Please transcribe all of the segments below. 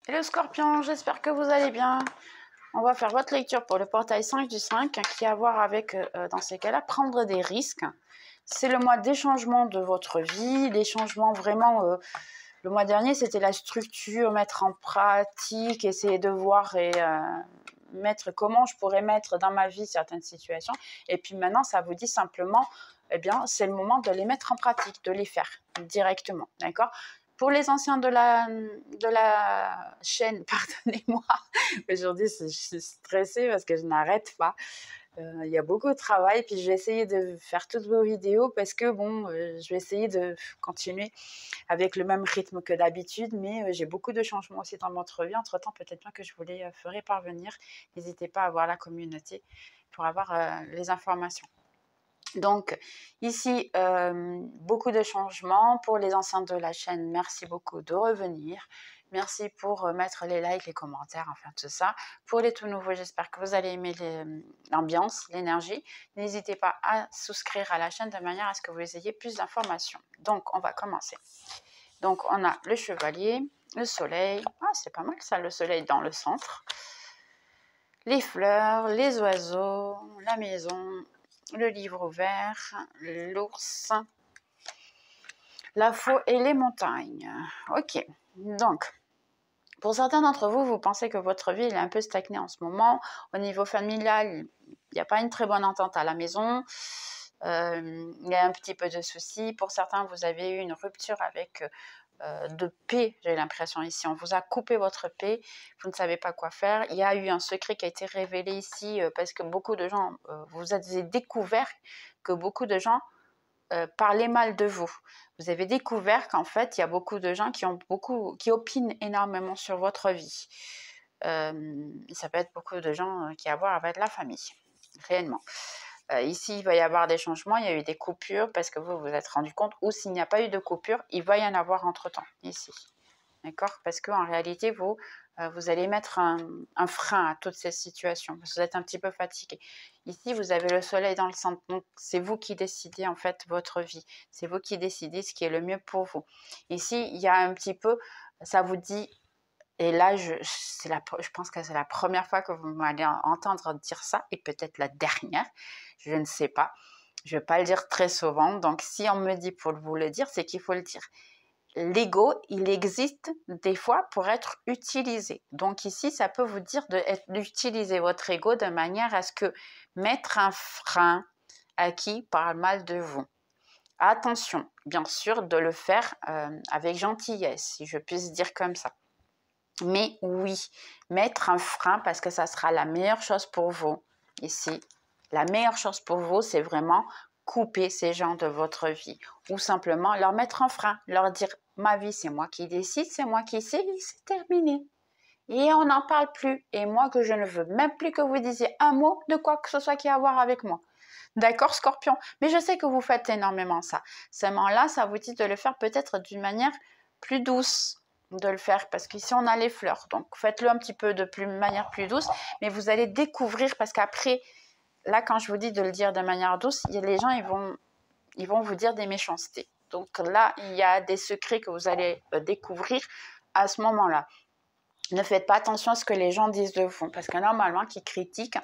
Hello Scorpion, j'espère que vous allez bien. On va faire votre lecture pour le portail 5 du 5 qui a à voir avec, dans ces cas-là, prendre des risques. C'est le mois des changements de votre vie, des changements vraiment... le mois dernier, c'était la structure, mettre en pratique, essayer de voir et mettre comment je pourrais mettre dans ma vie certaines situations. Et puis maintenant, ça vous dit simplement, eh bien, c'est le moment de les mettre en pratique, de les faire directement, d'accord ? Pour les anciens de la chaîne, pardonnez-moi, aujourd'hui je suis stressée parce que je n'arrête pas. Il y a beaucoup de travail, puis je vais essayer de faire toutes vos vidéos parce que bon, je vais essayer de continuer avec le même rythme que d'habitude, mais j'ai beaucoup de changements aussi dans votre vie. Entre-temps, peut-être bien que je vous les ferai parvenir. N'hésitez pas à voir la communauté pour avoir les informations. Donc ici, beaucoup de changements pour les anciens de la chaîne. Merci beaucoup de revenir. Merci pour mettre les likes, les commentaires, enfin tout ça. Pour les tout nouveaux, j'espère que vous allez aimer l'ambiance, l'énergie. N'hésitez pas à souscrire à la chaîne de manière à ce que vous ayez plus d'informations. Donc on va commencer. Donc on a le chevalier, le soleil. Ah, c'est pas mal ça, le soleil dans le centre. Les fleurs, les oiseaux, la maison, le livre ouvert, l'ours, la faux et les montagnes. Ok, donc, pour certains d'entre vous, vous pensez que votre vie est un peu stagnée en ce moment. Au niveau familial, il n'y a pas une très bonne entente à la maison. Il y a un petit peu de soucis. Pour certains, vous avez eu une rupture avec de paix, j'ai l'impression ici. On vous a coupé votre paix, vous ne savez pas quoi faire. Il y a eu un secret qui a été révélé ici parce que beaucoup de gens, vous avez découvert que beaucoup de gens parlaient mal de vous. Vous avez découvert qu'en fait, il y a beaucoup de gens qui opinent énormément sur votre vie. Ça peut être beaucoup de gens qui ont à voir avec la famille, réellement. Ici, il va y avoir des changements, il y a eu des coupures parce que vous vous êtes rendu compte, ou s'il n'y a pas eu de coupure, il va y en avoir entre-temps, ici. D'accord ? Parce qu'en réalité, vous allez mettre un frein à toutes ces situations, parce que vous êtes un petit peu fatigué. Ici, vous avez le soleil dans le centre, donc c'est vous qui décidez en fait votre vie. C'est vous qui décidez ce qui est le mieux pour vous. Ici, il y a un petit peu, ça vous dit... Et là, je pense que c'est la première fois que vous m'allez entendre dire ça, et peut-être la dernière, je ne sais pas. Je ne vais pas le dire très souvent, donc si on me dit pour vous le dire, c'est qu'il faut le dire. L'ego, il existe des fois pour être utilisé. Donc ici, ça peut vous dire d'utiliser votre ego de manière à ce que mettre un frein à qui parle mal de vous. Attention, bien sûr, de le faire avec gentillesse, si je puisse dire comme ça. Mais oui, mettre un frein parce que ça sera la meilleure chose pour vous. Ici, la meilleure chose pour vous, c'est vraiment couper ces gens de votre vie. Ou simplement leur mettre un frein, leur dire « ma vie, c'est moi qui décide, c'est moi qui sais, c'est terminé. » Et on n'en parle plus. Et moi, que je ne veux même plus que vous disiez un mot de quoi que ce soit qui a à voir avec moi. D'accord, Scorpion? Mais je sais que vous faites énormément ça. Seulement là, ça vous dit de le faire peut-être d'une manière plus douce, de le faire, parce qu'ici on a les fleurs, donc faites-le un petit peu de manière plus douce, mais vous allez découvrir, parce qu'après, là quand je vous dis de le dire de manière douce, les gens ils vont vous dire des méchancetés. Donc là, il y a des secrets que vous allez découvrir à ce moment-là. Ne faites pas attention à ce que les gens disent de vous, parce que normalement, qui critiquent,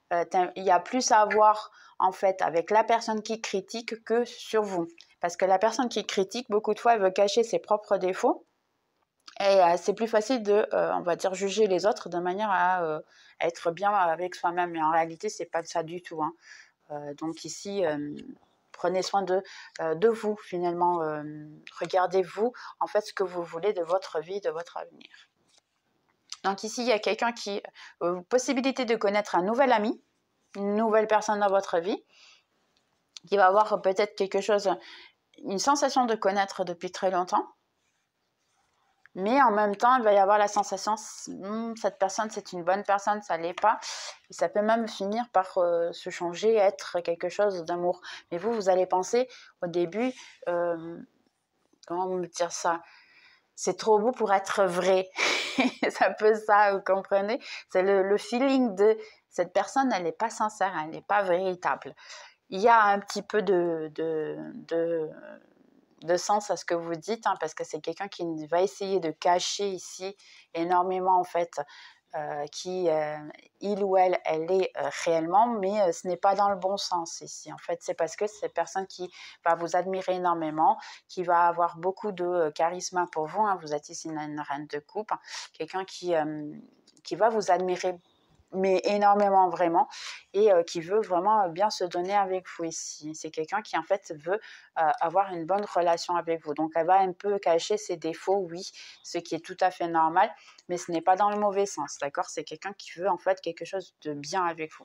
il y a plus à voir en fait avec la personne qui critique que sur vous. Parce que la personne qui critique, beaucoup de fois, elle veut cacher ses propres défauts. Et c'est plus facile de, on va dire, juger les autres de manière à être bien avec soi-même. Mais en réalité, c'est pas ça du tout. Hein. Donc ici, prenez soin de vous finalement. Regardez-vous en fait ce que vous voulez de votre vie, de votre avenir. Donc ici, il y a quelqu'un qui... possibilité de connaître un nouvel ami, une nouvelle personne dans votre vie, qui va avoir peut-être quelque chose, une sensation de connaître depuis très longtemps. Mais en même temps, il va y avoir la sensation, cette personne, c'est une bonne personne, ça ne l'est pas. Et ça peut même finir par se changer, être quelque chose d'amour. Mais vous allez penser au début, comment me dire ça? C'est trop beau pour être vrai. C'est un peu ça, vous comprenez? C'est le feeling de cette personne, elle n'est pas sincère, elle n'est pas véritable. Il y a un petit peu de sens à ce que vous dites, hein, parce que c'est quelqu'un qui va essayer de cacher ici énormément en fait qui il ou elle est réellement, mais ce n'est pas dans le bon sens ici. En fait, c'est parce que c'est une personne qui va vous admirer énormément, qui va avoir beaucoup de charisme pour vous. Hein. Vous êtes ici une reine de coupe, hein. Quelqu'un qui va vous admirer mais énormément vraiment, et qui veut vraiment bien se donner avec vous ici. C'est quelqu'un qui en fait veut avoir une bonne relation avec vous. Donc elle va un peu cacher ses défauts, oui, ce qui est tout à fait normal, mais ce n'est pas dans le mauvais sens, d'accord? C'est quelqu'un qui veut en fait quelque chose de bien avec vous.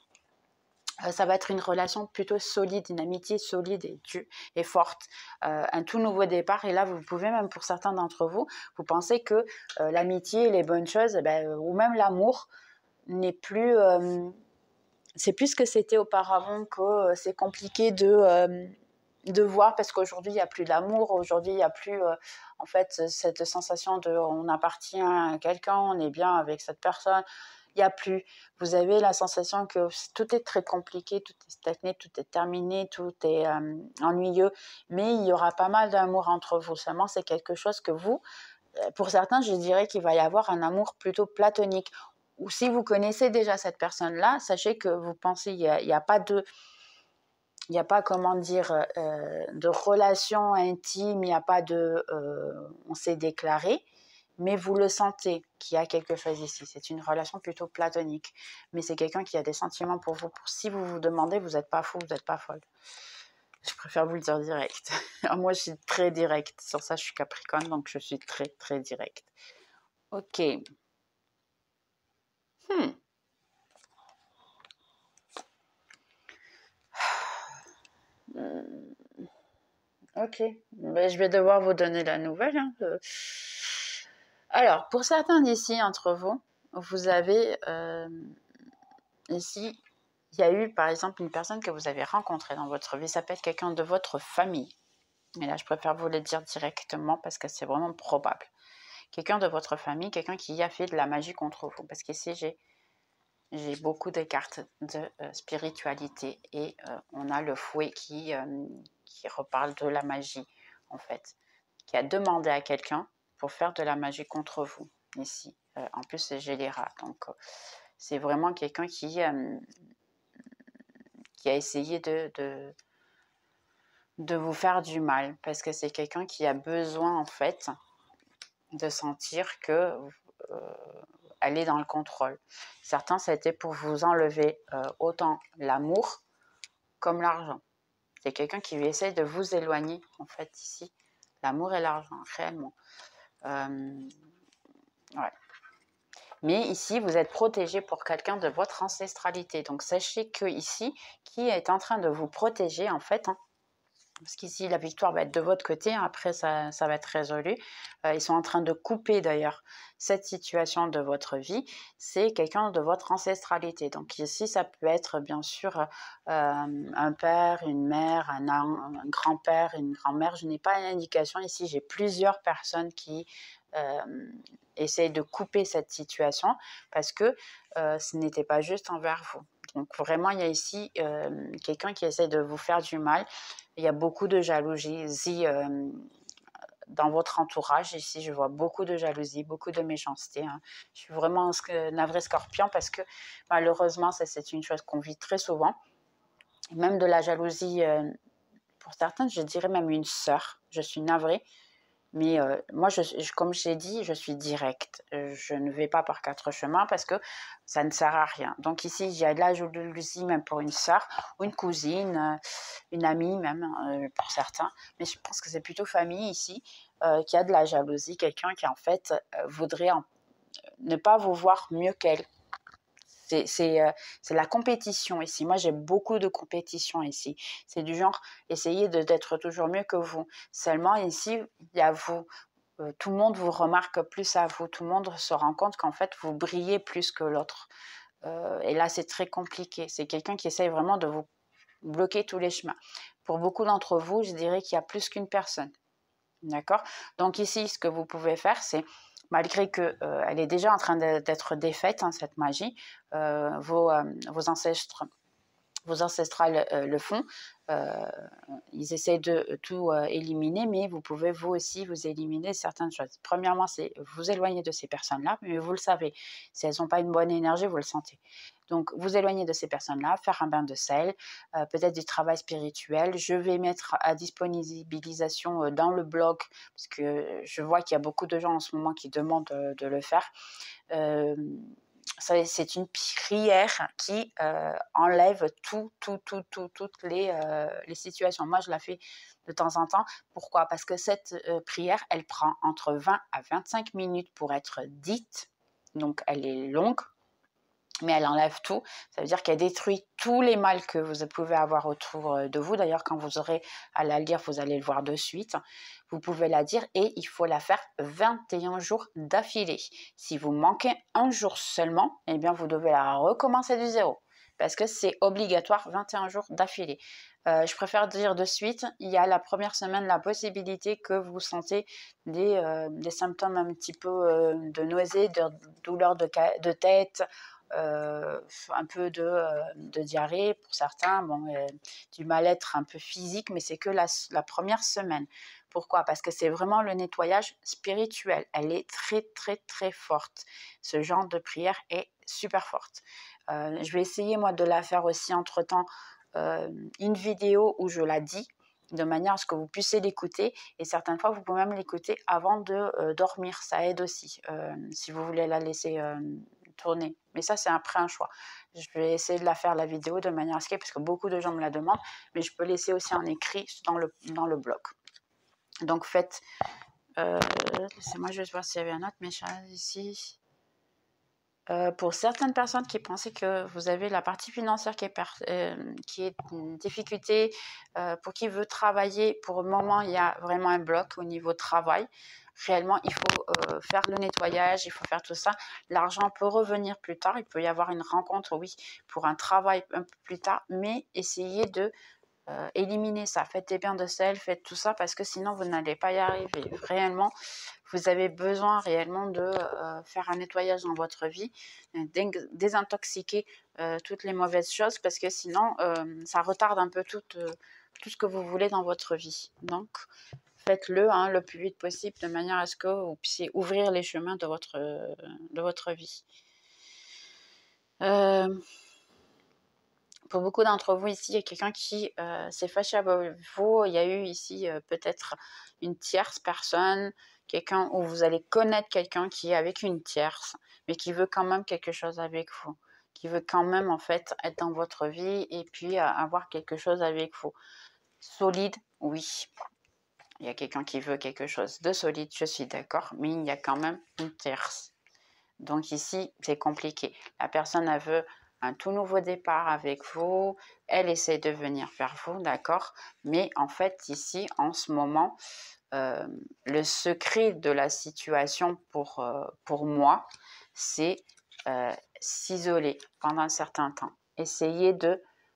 Ça va être une relation plutôt solide, une amitié solide et forte, un tout nouveau départ. Et là, vous pouvez même, pour certains d'entre vous, vous pensez que l'amitié, les bonnes choses, ou même l'amour, n'est plus c'est plus ce que c'était auparavant, que c'est compliqué de voir, parce qu'aujourd'hui il n'y a plus d'amour, aujourd'hui il n'y a plus en fait cette sensation de on appartient à quelqu'un, on est bien avec cette personne, il n'y a plus, vous avez la sensation que tout est très compliqué, tout est stagné, tout est terminé, tout est ennuyeux, mais il y aura pas mal d'amour entre vous. Seulement c'est quelque chose que vous, pour certains je dirais qu'il va y avoir un amour plutôt platonique, ou si vous connaissez déjà cette personne-là, sachez que vous pensez il y a pas de, il n'y a pas, comment dire, de relation intime, il n'y a pas de, on s'est déclaré, mais vous le sentez qu'il y a quelque chose ici. C'est une relation plutôt platonique, mais c'est quelqu'un qui a des sentiments pour vous. Si vous vous demandez, vous n'êtes pas fou, vous n'êtes pas folle. Je préfère vous le dire direct. Moi, je suis très directe. Sur ça, je suis Capricorne, donc je suis très, très directe. Ok. Ok, ben, je vais devoir vous donner la nouvelle. Hein. Alors, pour certains d'ici, entre vous, vous avez ici, il y a eu par exemple une personne que vous avez rencontrée dans votre vie, ça peut être quelqu'un de votre famille. Mais là, je préfère vous le dire directement parce que c'est vraiment probable. Quelqu'un de votre famille, quelqu'un qui a fait de la magie contre vous. Parce qu'ici, j'ai beaucoup de cartes de spiritualité et on a le fouet qui reparle de la magie, en fait, qui a demandé à quelqu'un pour faire de la magie contre vous, ici. En plus, j'ai les rats, donc c'est vraiment quelqu'un qui a essayé de vous faire du mal, parce que c'est quelqu'un qui a besoin, en fait, de sentir que elle est dans le contrôle. Certains, ça a été pour vous enlever autant l'amour comme l'argent. C'est quelqu'un qui essaie de vous éloigner, en fait, ici. L'amour et l'argent, réellement. Ouais. Mais ici, vous êtes protégé pour quelqu'un de votre ancestralité. Donc, sachez que ici, qui est en train de vous protéger, en fait, hein, parce qu'ici, la victoire va être de votre côté. Hein, après, ça va être résolu. Ils sont en train de couper, d'ailleurs, cette situation de votre vie. C'est quelqu'un de votre ancestralité. Donc, ici, ça peut être, bien sûr, un père, une mère, un grand-père, une grand-mère. Je n'ai pas d'indication. Ici, j'ai plusieurs personnes qui essayent de couper cette situation parce que ce n'était pas juste envers vous. Donc, vraiment, il y a ici quelqu'un qui essaie de vous faire du mal. Il y a beaucoup de jalousie dans votre entourage. Ici, je vois beaucoup de jalousie, beaucoup de méchanceté. Hein. Je suis vraiment navrée Scorpion parce que malheureusement, c'est une chose qu'on vit très souvent. Même de la jalousie, pour certains, je dirais même une sœur. Je suis navrée. Mais moi, comme j'ai dit, je suis directe. Je ne vais pas par quatre chemins parce que ça ne sert à rien. Donc ici, il y a de la jalousie même pour une sœur ou une cousine, une amie même pour certains. Mais je pense que c'est plutôt famille ici qui a de la jalousie. Quelqu'un qui en fait voudrait ne pas vous voir mieux qu'elle. C'est la compétition ici. Moi, j'ai beaucoup de compétition ici. C'est du genre, essayer d'être toujours mieux que vous. Seulement, ici, il y a vous. Tout le monde vous remarque plus à vous. Tout le monde se rend compte qu'en fait, vous brillez plus que l'autre. Et là, c'est très compliqué. C'est quelqu'un qui essaye vraiment de vous bloquer tous les chemins. Pour beaucoup d'entre vous, je dirais qu'il y a plus qu'une personne. D'accord? Donc ici, ce que vous pouvez faire, c'est malgré qu'elle est déjà en train d'être défaite, hein, cette magie, vos ancêtres vos ancestrales le font. Ils essaient de tout éliminer, mais vous pouvez vous aussi vous éliminer certaines choses. Premièrement, c'est vous éloigner de ces personnes-là, mais vous le savez, si elles n'ont pas une bonne énergie, vous le sentez. Donc, vous éloigner de ces personnes-là, faire un bain de sel, peut-être du travail spirituel. Je vais mettre à disponibilisation dans le blog, parce que je vois qu'il y a beaucoup de gens en ce moment qui demandent de le faire. C'est une prière qui enlève toutes les situations. Moi, je la fais de temps en temps. Pourquoi? Parce que cette prière, elle prend entre 20 à 25 minutes pour être dite. Donc, elle est longue, mais elle enlève tout. Ça veut dire qu'elle détruit tous les mal que vous pouvez avoir autour de vous. D'ailleurs, quand vous aurez à la lire, vous allez le voir de suite. Vous pouvez la dire et il faut la faire 21 jours d'affilée. Si vous manquez un jour seulement, eh bien, vous devez la recommencer du zéro. Parce que c'est obligatoire 21 jours d'affilée. Je préfère dire de suite, il y a la première semaine la possibilité que vous sentez des symptômes un petit peu de nausée, de douleur de tête, un peu de diarrhée pour certains, bon, du mal-être un peu physique, mais c'est que la première semaine. Pourquoi? Parce que c'est vraiment le nettoyage spirituel. Elle est très forte. Ce genre de prière est super forte. Je vais essayer moi de la faire aussi entre-temps une vidéo où je la dis, de manière à ce que vous puissiez l'écouter, et certaines fois vous pouvez même l'écouter avant de dormir, ça aide aussi, si vous voulez la laisser tourner, mais ça c'est après un choix. Je vais essayer de la faire la vidéo de manière à ce parce que beaucoup de gens me la demandent, mais je peux laisser aussi en écrit dans le blog. Donc faites, laissez-moi juste voir s'il y avait un autre message ici. Pour certaines personnes qui pensaient que vous avez la partie financière qui est une difficulté, pour qui veut travailler, pour le moment, il y a vraiment un bloc au niveau travail. Réellement, il faut faire le nettoyage, il faut faire tout ça. L'argent peut revenir plus tard, il peut y avoir une rencontre, oui, pour un travail un peu plus tard, mais essayez de éliminer ça. Faites des bains de sel, faites tout ça, parce que sinon, vous n'allez pas y arriver. Réellement, vous avez besoin réellement de faire un nettoyage dans votre vie, désintoxiquer toutes les mauvaises choses, parce que sinon, ça retarde un peu tout ce que vous voulez dans votre vie. Donc, faites-le le plus vite possible, de manière à ce que vous puissiez ouvrir les chemins de votre vie. Pour beaucoup d'entre vous ici, il y a quelqu'un qui s'est fâché avec vous. Il y a eu ici peut-être une tierce personne, quelqu'un où vous allez connaître quelqu'un qui est avec une tierce, mais qui veut quand même quelque chose avec vous, qui veut quand même en fait être dans votre vie et puis avoir quelque chose avec vous. Solide, oui. Il y a quelqu'un qui veut quelque chose de solide, je suis d'accord, mais il y a quand même une tierce. Donc ici, c'est compliqué. La personne, elle veut un tout nouveau départ avec vous, elle essaie de venir vers vous, d'accord? Mais en fait, ici, en ce moment, le secret de la situation pour moi, c'est s'isoler pendant un certain temps. Essayez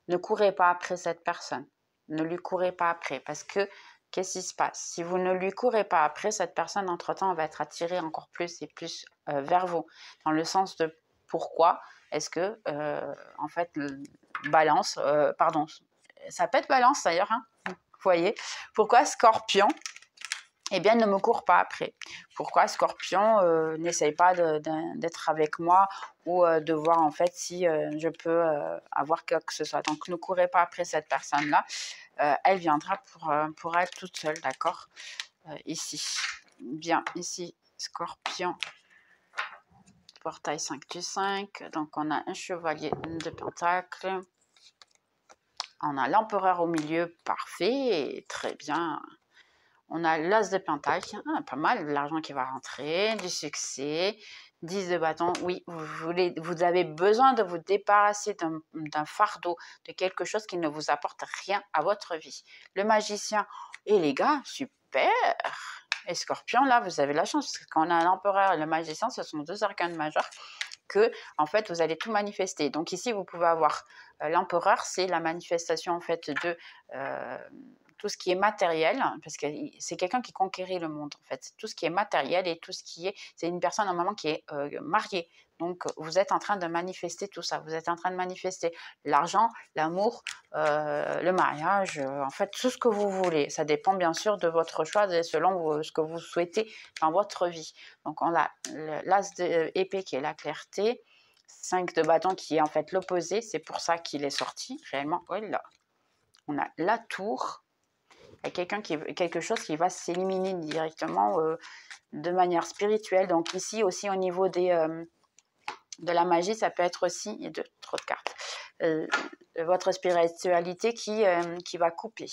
ne courez pas après cette personne. Ne lui courez pas après, parce que qu'est-ce qui se passe? Si vous ne lui courez pas après, cette personne, entre-temps, va être attirée encore plus et plus vers vous. Dans le sens de pourquoi est-ce que, en fait, balance, pardon, ça peut être balance d'ailleurs, hein, vous voyez. Pourquoi Scorpion? Eh bien, ne me court pas après. Pourquoi Scorpion n'essaye pas d'être avec moi ou de voir en fait si je peux avoir quoi que ce soit. Donc, ne courez pas après cette personne-là. Elle viendra pour elle toute seule, d'accord? Ici. Bien, ici, Scorpion. Portail 5 du 5. Donc, on a un chevalier de pentacle. On a l'empereur au milieu. Parfait. Très bien. On a l'as de pentacle, pas mal, de l'argent qui va rentrer, du succès, 10 de bâton. Oui, vous avez besoin de vous débarrasser d'un fardeau, de quelque chose qui ne vous apporte rien à votre vie. Le magicien, et les gars, super. Et Scorpion, là, vous avez la chance, parce que quand on a l'empereur et le magicien, ce sont deux arcanes majeurs que, en fait, vous allez tout manifester. Donc ici, vous pouvez avoir l'empereur, c'est la manifestation, en fait, de tout ce qui est matériel, parce que c'est quelqu'un qui conquérit le monde, en fait. Tout ce qui est matériel et tout ce qui est... C'est une personne, normalement, qui est mariée. Donc, vous êtes en train de manifester tout ça. Vous êtes en train de manifester l'argent, l'amour, le mariage, en fait, tout ce que vous voulez. Ça dépend, bien sûr, de votre choix et selon ce que vous souhaitez dans votre vie. Donc, on a l'as d'épée qui est la clarté, 5 de bâton qui est en fait l'opposé. C'est pour ça qu'il est sorti, réellement. Oh là. On a la tour. Il y a quelque chose qui va s'éliminer directement de manière spirituelle. Donc, ici aussi, au niveau de la magie, ça peut être aussi, il y a trop de cartes, votre spiritualité qui va couper.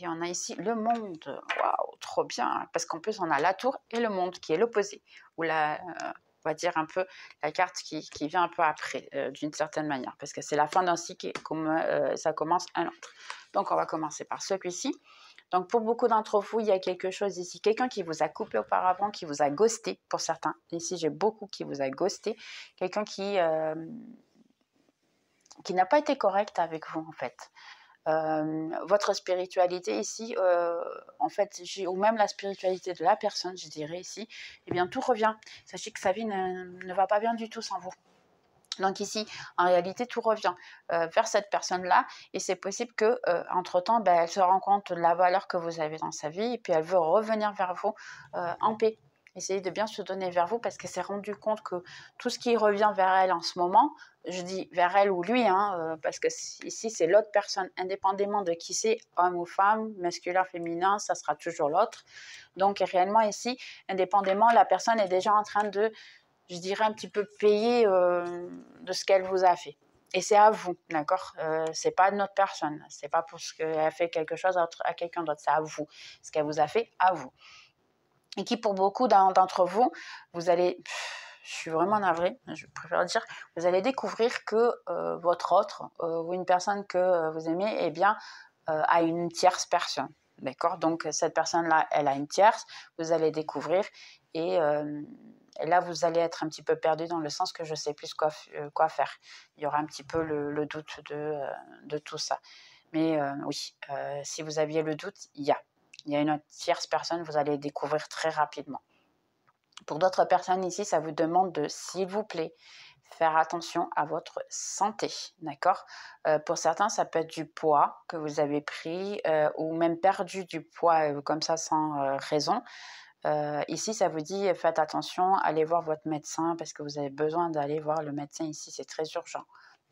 Et on a ici le monde, waouh, trop bien, parce qu'en plus on a la tour et le monde qui est l'opposé, ou on va dire un peu la carte qui vient un peu après, d'une certaine manière, parce que c'est la fin d'un cycle et comme ça commence un autre. Donc on va commencer par celui-ci. Donc, pour beaucoup d'entre vous, il y a quelque chose ici. Quelqu'un qui vous a coupé auparavant, qui vous a ghosté pour certains. Ici, j'ai beaucoup qui vous a ghosté. Quelqu'un qui n'a pas été correct avec vous, en fait. Votre spiritualité ici, en fait, ou même la spiritualité de la personne, je dirais ici, eh bien, tout revient. Sachez que sa vie ne va pas bien du tout sans vous. Donc ici, en réalité, tout revient vers cette personne-là et c'est possible que, entre-temps, elle se rend compte de la valeur que vous avez dans sa vie et puis elle veut revenir vers vous en paix. Essayez de bien se donner vers vous parce qu'elle s'est rendue compte que tout ce qui revient vers elle en ce moment, je dis vers elle ou lui, parce que ici, c'est l'autre personne, indépendamment de qui c'est, homme ou femme, masculin, féminin, ça sera toujours l'autre. Donc réellement ici, indépendamment, la personne est déjà en train de, je dirais, un petit peu payer de ce qu'elle vous a fait. Et c'est à vous, d'accord, c'est pas de notre personne, c'est pas pour ce qu'elle a fait quelque chose à quelqu'un d'autre, c'est à vous, ce qu'elle vous a fait à vous. Et qui pour beaucoup d'entre vous, vous allez, je suis vraiment navrée, je préfère dire, vous allez découvrir que votre autre ou une personne que vous aimez, eh bien, a une tierce personne, d'accord. Donc cette personne-là, elle a une tierce, vous allez découvrir et là, vous allez être un petit peu perdu dans le sens que je ne sais plus quoi faire. Il y aura un petit peu le doute de tout ça. Mais oui, si vous aviez le doute, il y a une tierce personne, vous allez découvrir très rapidement. Pour d'autres personnes ici, ça vous demande de, s'il vous plaît, faire attention à votre santé, d'accord. Pour certains, ça peut être du poids que vous avez pris ou même perdu du poids comme ça sans raison. Ici, ça vous dit, faites attention, allez voir votre médecin parce que vous avez besoin d'aller voir le médecin ici, c'est très urgent.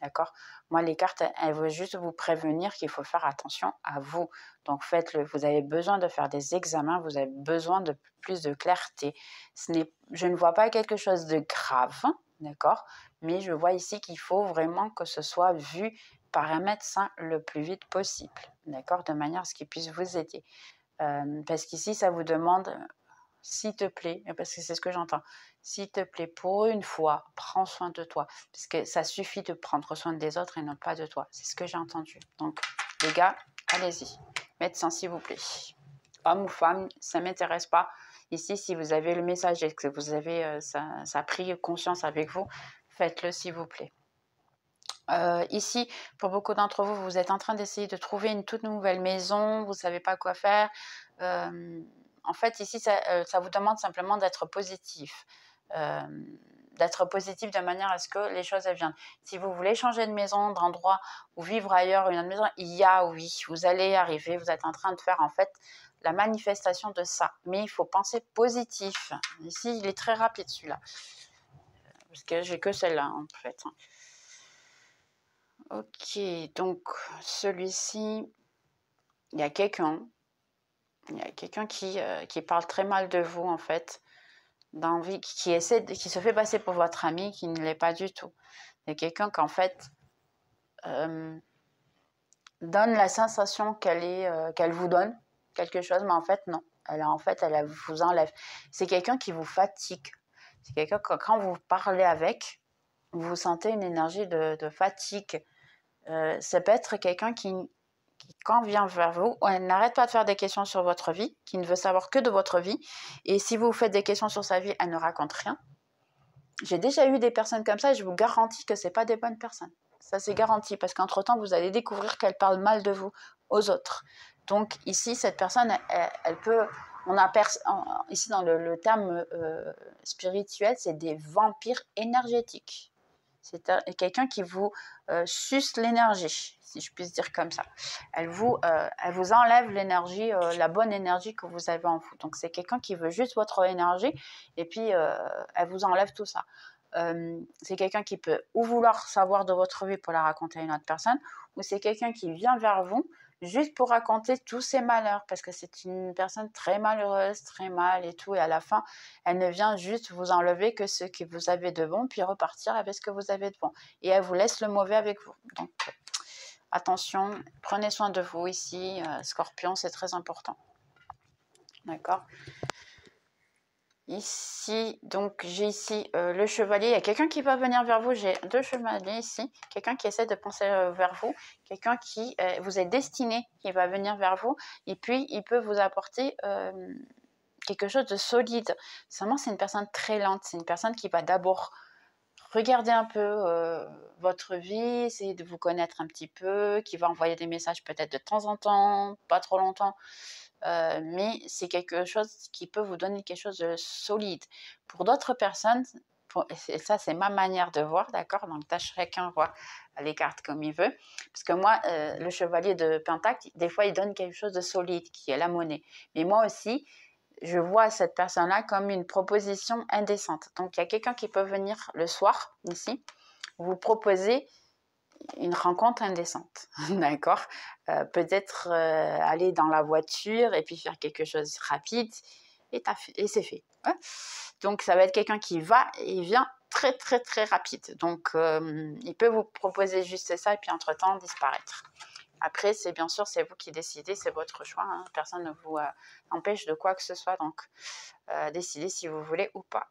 D'accord. Moi, les cartes, elles veulent juste vous prévenir qu'il faut faire attention à vous. Donc, faites-le. Vous avez besoin de faire des examens, vous avez besoin de plus de clarté. Je ne vois pas quelque chose de grave, d'accord, mais je vois ici qu'il faut vraiment que ce soit vu par un médecin le plus vite possible, d'accord, de manière à ce qu'il puisse vous aider. Parce qu'ici, ça vous demande... S'il te plaît, parce que c'est ce que j'entends, s'il te plaît, pour une fois, prends soin de toi. Parce que ça suffit de prendre soin des autres et non pas de toi. C'est ce que j'ai entendu. Donc, les gars, allez-y. Médecin, s'il vous plaît. Homme ou femme, ça ne m'intéresse pas. Ici, si vous avez le message et que vous avez ça a pris conscience avec vous, faites-le, s'il vous plaît. Ici, pour beaucoup d'entre vous, vous êtes en train d'essayer de trouver une toute nouvelle maison, vous ne savez pas quoi faire. En fait, ici, ça vous demande simplement d'être positif. D'être positif de manière à ce que les choses viennent. Si vous voulez changer de maison, d'endroit ou vivre ailleurs, une autre maison, oui, vous allez y arriver. Vous êtes en train de faire en fait la manifestation de ça. Mais il faut penser positif. Ici, il est très rapide celui-là. Parce que j'ai que celle-là en fait. Ok, donc celui-ci, il y a quelqu'un qui parle très mal de vous en fait, d'envie, qui se fait passer pour votre ami, qui ne l'est pas du tout. Il y a quelqu'un qui en fait donne la sensation qu'elle vous donne quelque chose, mais en fait non. Elle vous enlève. C'est quelqu'un qui vous fatigue. C'est quelqu'un que quand vous parlez avec, vous sentez une énergie de fatigue. Ça peut être quelqu'un qui, quand vient vers vous, elle n'arrête pas de faire des questions sur votre vie, qui ne veut savoir que de votre vie. Et si vous faites des questions sur sa vie, elle ne raconte rien. J'ai déjà eu des personnes comme ça et je vous garantis que ce n'est pas des bonnes personnes. Ça, c'est garanti parce qu'entre-temps, vous allez découvrir qu'elle parle mal de vous aux autres. Donc ici, cette personne, elle peut... ici, dans le terme spirituel, c'est des vampires énergétiques. C'est quelqu'un qui vous suce l'énergie, si je puis dire comme ça. Elle vous enlève l'énergie, la bonne énergie que vous avez en vous. Donc c'est quelqu'un qui veut juste votre énergie et puis elle vous enlève tout ça. C'est quelqu'un qui peut ou vouloir savoir de votre vie pour la raconter à une autre personne, ou c'est quelqu'un qui vient vers vous juste pour raconter tous ses malheurs, parce que c'est une personne très malheureuse, très mal et tout, et à la fin, elle ne vient juste vous enlever que ce que vous avez de bon, puis repartir avec ce que vous avez de bon. Et elle vous laisse le mauvais avec vous. Donc, attention, prenez soin de vous ici, Scorpion, c'est très important. D'accord ? Ici, donc j'ai ici le chevalier. Il y a quelqu'un qui va venir vers vous. J'ai 2 chevaliers ici. Quelqu'un qui essaie de penser vers vous. Quelqu'un qui vous est destiné, qui va venir vers vous. Et puis, il peut vous apporter quelque chose de solide. Seulement, c'est une personne très lente. C'est une personne qui va d'abord regarder un peu votre vie, essayer de vous connaître un petit peu, qui va envoyer des messages peut-être de temps en temps, pas trop longtemps. Mais c'est quelque chose qui peut vous donner quelque chose de solide. Pour d'autres personnes, et ça c'est ma manière de voir, d'accord? Donc chacun voit les cartes comme il veut. Parce que moi, le chevalier de Pentacle, des fois il donne quelque chose de solide, qui est la monnaie. Mais moi aussi, je vois cette personne-là comme une proposition indécente. Donc il y a quelqu'un qui peut venir le soir, ici, vous proposer une rencontre indécente, d'accord? Peut-être aller dans la voiture et puis faire quelque chose rapide et c'est fait. Ouais. Donc ça va être quelqu'un qui va et vient très très très rapide. Donc il peut vous proposer juste ça et puis entre-temps disparaître. Après, c'est bien sûr, c'est vous qui décidez, c'est votre choix. Hein. Personne ne vous empêche de quoi que ce soit. Donc décidez si vous voulez ou pas.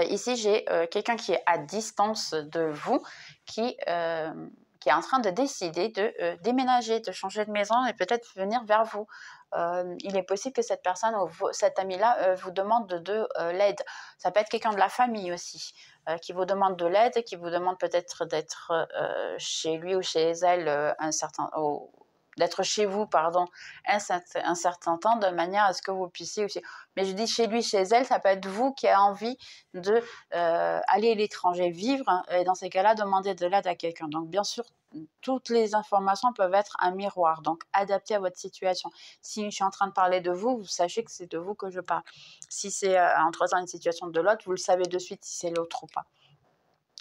Ici, j'ai quelqu'un qui est à distance de vous, qui est en train de décider de déménager, de changer de maison et peut-être venir vers vous. Il est possible que cette personne, cet ami-là, vous demande de l'aide. Ça peut être quelqu'un de la famille aussi, qui vous demande de l'aide, qui vous demande peut-être d'être chez lui ou chez elle d'être chez vous, pardon, un certain temps, de manière à ce que vous puissiez aussi... Mais je dis chez lui, chez elle, ça peut être vous qui avez envie de aller à l'étranger vivre, et dans ces cas-là, demander de l'aide à quelqu'un. Donc, bien sûr, toutes les informations peuvent être un miroir, donc adapté à votre situation. Si je suis en train de parler de vous, vous sachez que c'est de vous que je parle. Si c'est entre-temps une situation de l'autre, vous le savez de suite si c'est l'autre ou pas.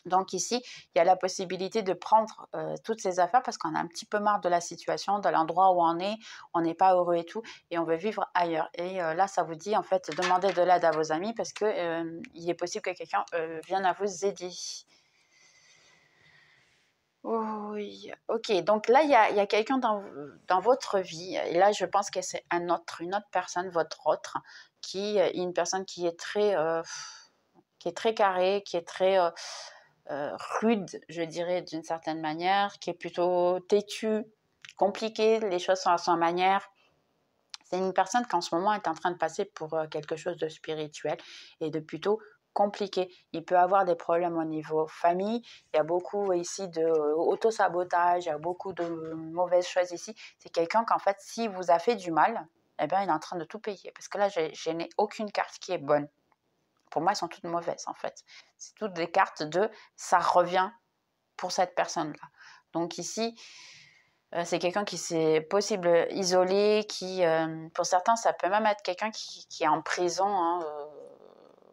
Donc ici, il y a la possibilité de prendre toutes ces affaires parce qu'on a un petit peu marre de la situation, de l'endroit où on n'est pas heureux et tout, et on veut vivre ailleurs. Et là, ça vous dit en fait demander de l'aide à vos amis parce que il est possible que quelqu'un vienne à vous aider. Oui, ok. Donc là, il y a quelqu'un dans votre vie, et là, je pense que c'est une autre personne, votre autre, une personne qui est très carrée, qui est très rude, je dirais, d'une certaine manière, qui est plutôt têtue, compliquée, les choses sont à sa manière. C'est une personne qui en ce moment est en train de passer pour quelque chose de spirituel et de plutôt compliqué. Il peut avoir des problèmes au niveau famille, il y a beaucoup ici d'auto-sabotage, il y a beaucoup de mauvaises choses ici. C'est quelqu'un qu'en fait, s'il vous a fait du mal, eh bien, il est en train de tout payer. Parce que là, je n'ai aucune carte qui est bonne. Pour moi, elles sont toutes mauvaises, en fait. C'est toutes des cartes de « ça revient » pour cette personne-là. Donc ici, c'est quelqu'un qui s'est possible isolé, pour certains, ça peut même être quelqu'un qui est en prison hein,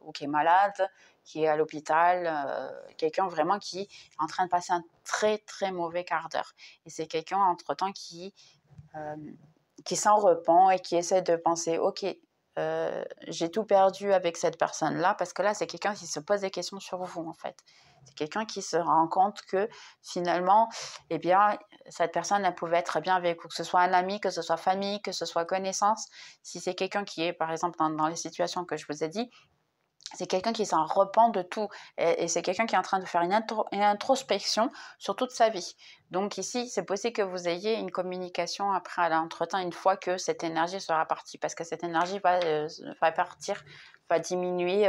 ou qui est malade, qui est à l'hôpital, quelqu'un vraiment qui est en train de passer un très très mauvais quart d'heure. Et c'est quelqu'un, entre-temps, qui s'en repent et qui essaie de penser « Ok, j'ai tout perdu avec cette personne-là » parce que là, c'est quelqu'un qui se pose des questions sur vous, en fait. C'est quelqu'un qui se rend compte que, finalement, eh bien, cette personne, elle pouvait être bien avec vous, que ce soit un ami, que ce soit famille, que ce soit connaissance. Si c'est quelqu'un qui est, par exemple, dans les situations que je vous ai dit, c'est quelqu'un qui s'en repent de tout et c'est quelqu'un qui est en train de faire une introspection sur toute sa vie. Donc ici, c'est possible que vous ayez une communication après à l'entretemps une fois que cette énergie sera partie parce que cette énergie va partir, va diminuer.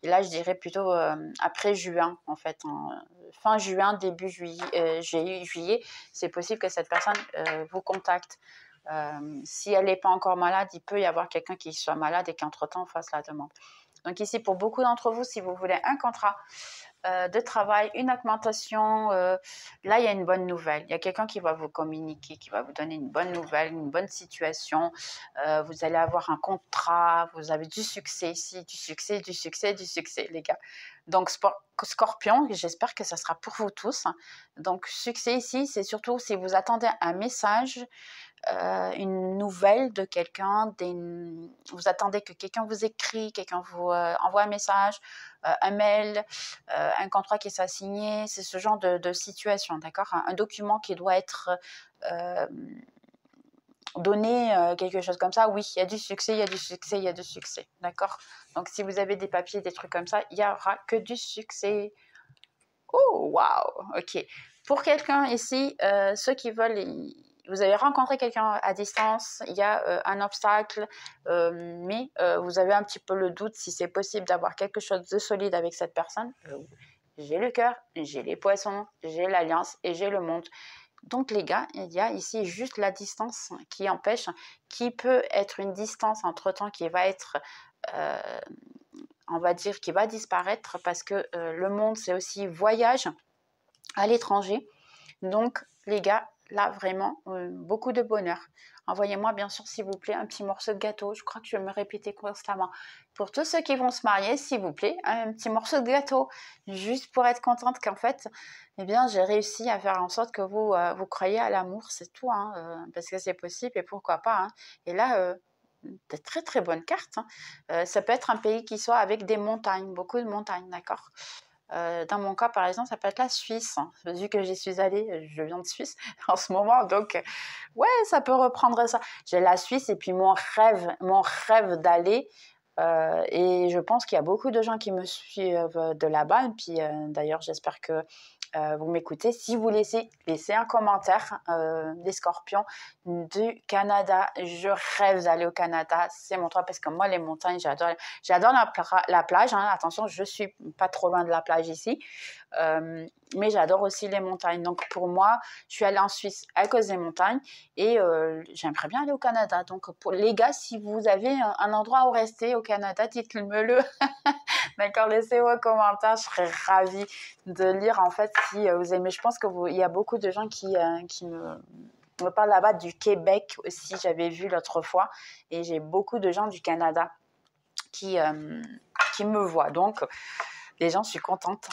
Et là, je dirais plutôt après juin, en fait, fin juin, début juillet, c'est possible que cette personne vous contacte Si elle n'est pas encore malade, il peut y avoir quelqu'un qui soit malade et qu'entre-temps fasse la demande. Donc ici, pour beaucoup d'entre vous, si vous voulez un contrat de travail, une augmentation, là, il y a une bonne nouvelle. Il y a quelqu'un qui va vous communiquer, qui va vous donner une bonne nouvelle, une bonne situation. Vous allez avoir un contrat, vous avez du succès ici, du succès, du succès, du succès, les gars. Donc, Scorpion, j'espère que ça sera pour vous tous. Donc, succès ici, c'est surtout si vous attendez un message, une nouvelle de quelqu'un, vous attendez que quelqu'un vous écrit, quelqu'un vous envoie un message, un mail, un contrat qui soit signé, c'est ce genre de situation, d'accord? Un document qui doit être donné, quelque chose comme ça, oui, il y a du succès, il y a du succès, il y a du succès, d'accord? Donc si vous avez des papiers, des trucs comme ça, il n'y aura que du succès. Oh, waouh, ok. Pour quelqu'un ici, ceux qui veulent, vous avez rencontré quelqu'un à distance, il y a un obstacle, mais vous avez un petit peu le doute si c'est possible d'avoir quelque chose de solide avec cette personne. J'ai le cœur, j'ai les poissons, j'ai l'alliance et j'ai le monde. Donc les gars, il y a ici juste la distance qui empêche, qui peut être une distance entre-temps qui va être... on va dire qui va disparaître parce que le monde c'est aussi voyage à l'étranger. Donc les gars, là vraiment beaucoup de bonheur. Envoyez-moi bien sûr s'il vous plaît un petit morceau de gâteau, je crois que je vais me répéter constamment. Pour tous ceux qui vont se marier, s'il vous plaît, un petit morceau de gâteau, juste pour être contente qu'en fait, eh bien j'ai réussi à faire en sorte que vous, vous croyez à l'amour, c'est tout, hein, parce que c'est possible et pourquoi pas. Hein. Et là, de très très bonnes cartes. Hein. Ça peut être un pays qui soit avec des montagnes, beaucoup de montagnes, d'accord. Dans mon cas, par exemple, ça peut être la Suisse. Hein. Vu que j'y suis allée, je viens de Suisse en ce moment, donc ouais, ça peut reprendre ça. J'ai la Suisse et puis mon rêve d'aller. Et je pense qu'il y a beaucoup de gens qui me suivent de là-bas. Et puis d'ailleurs, j'espère que vous m'écoutez. Si vous laissez un commentaire, les Scorpions du Canada. Je rêve d'aller au Canada. C'est mon toit parce que moi, les montagnes, j'adore la plage. Hein. Attention, je suis pas trop loin de la plage ici. Mais j'adore aussi les montagnes. Donc pour moi, je suis allée en Suisse à cause des montagnes et j'aimerais bien aller au Canada. Donc pour les gars, si vous avez un endroit où rester au Canada, dites-le. D'accord, laissez vos commentaires, je serais ravie de lire en fait si vous aimez. Je pense qu'il y a beaucoup de gens qui me parlent là-bas du Québec aussi, j'avais vu l'autre fois, et j'ai beaucoup de gens du Canada qui me voient. Donc, les gens, je suis contente.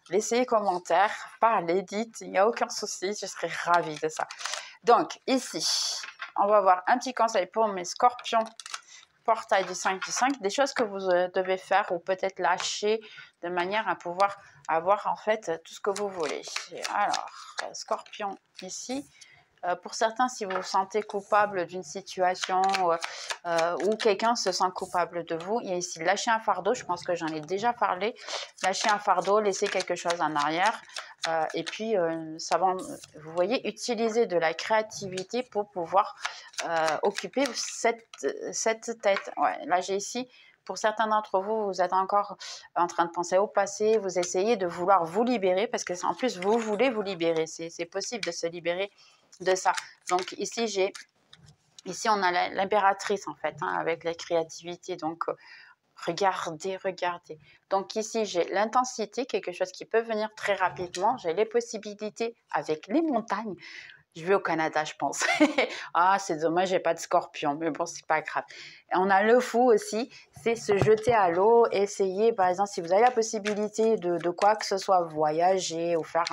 Laissez les commentaires, parlez, dites, il n'y a aucun souci, je serais ravie de ça. Donc, ici, on va voir un petit conseil pour mes scorpions. Portail du 5 du 5, des choses que vous devez faire ou peut-être lâcher de manière à pouvoir avoir en fait tout ce que vous voulez. Alors, Scorpion ici. Pour certains, si vous vous sentez coupable d'une situation ou quelqu'un se sent coupable de vous, il y a ici lâcher un fardeau, je pense que j'en ai déjà parlé, lâcher un fardeau, laisser quelque chose en arrière, et puis, vous voyez, utiliser de la créativité pour pouvoir occuper cette tête. Ouais, là, j'ai ici... Pour certains d'entre vous, vous êtes encore en train de penser au passé, vous essayez de vouloir vous libérer, parce que en plus, vous voulez vous libérer, c'est possible de se libérer de ça. Donc ici, on a l'impératrice en fait, hein, avec la créativité, donc regardez. Donc ici, j'ai l'intensité, quelque chose qui peut venir très rapidement, j'ai les possibilités avec les montagnes. Je vais au Canada, je pense. Ah, c'est dommage, j'ai pas de scorpion, mais bon, c'est pas grave. Et on a le fou aussi, c'est se jeter à l'eau, essayer, par exemple, si vous avez la possibilité de quoi que ce soit, voyager ou faire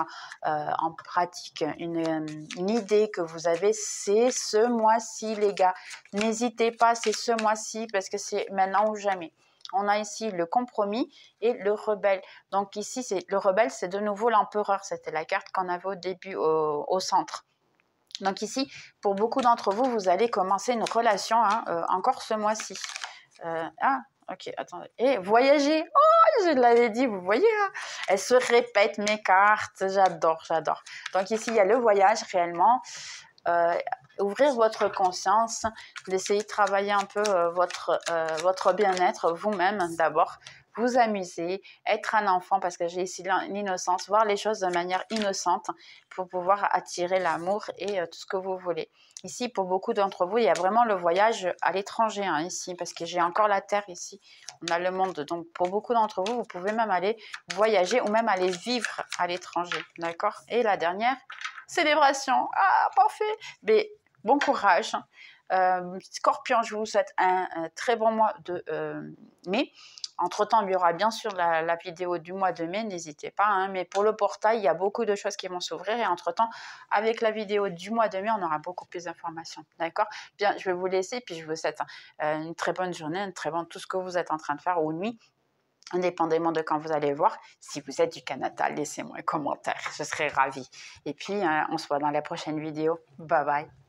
en pratique une idée que vous avez, c'est ce mois-ci, les gars. N'hésitez pas, c'est ce mois-ci, parce que c'est maintenant ou jamais. On a ici le compromis et le rebelle. Donc ici, le rebelle, c'est de nouveau l'empereur. C'était la carte qu'on avait au début au centre. Donc ici, pour beaucoup d'entre vous, vous allez commencer une relation encore ce mois-ci. Ok, attendez. Et voyager, oh, je l'avais dit, vous voyez, hein, elles se répètent mes cartes, j'adore. Donc ici, il y a le voyage réellement. Ouvrir votre conscience, d'essayer de travailler un peu votre bien-être vous-même d'abord. vous amuser, être un enfant, parce que j'ai ici l'innocence, voir les choses de manière innocente pour pouvoir attirer l'amour et tout ce que vous voulez. Ici, pour beaucoup d'entre vous, il y a vraiment le voyage à l'étranger, hein, ici, parce que j'ai encore la terre ici. On a le monde. Donc, pour beaucoup d'entre vous, vous pouvez même aller voyager ou même aller vivre à l'étranger. D'accord? Et la dernière, célébration. Ah, parfait! Mais bon courage. Scorpion, je vous souhaite un très bon mois de mai. Entre-temps, il y aura bien sûr la vidéo du mois de mai, n'hésitez pas. Hein, mais pour le portail, il y a beaucoup de choses qui vont s'ouvrir. Et entre-temps, avec la vidéo du mois de mai, on aura beaucoup plus d'informations. D'accord? Bien, je vais vous laisser. Puis je vous souhaite une très bonne journée, une très bonne tout ce que vous êtes en train de faire ou nuit. Indépendamment de quand vous allez voir. Si vous êtes du Canada, laissez-moi un commentaire. Je serai ravie. Et puis, on se voit dans la prochaine vidéo. Bye bye.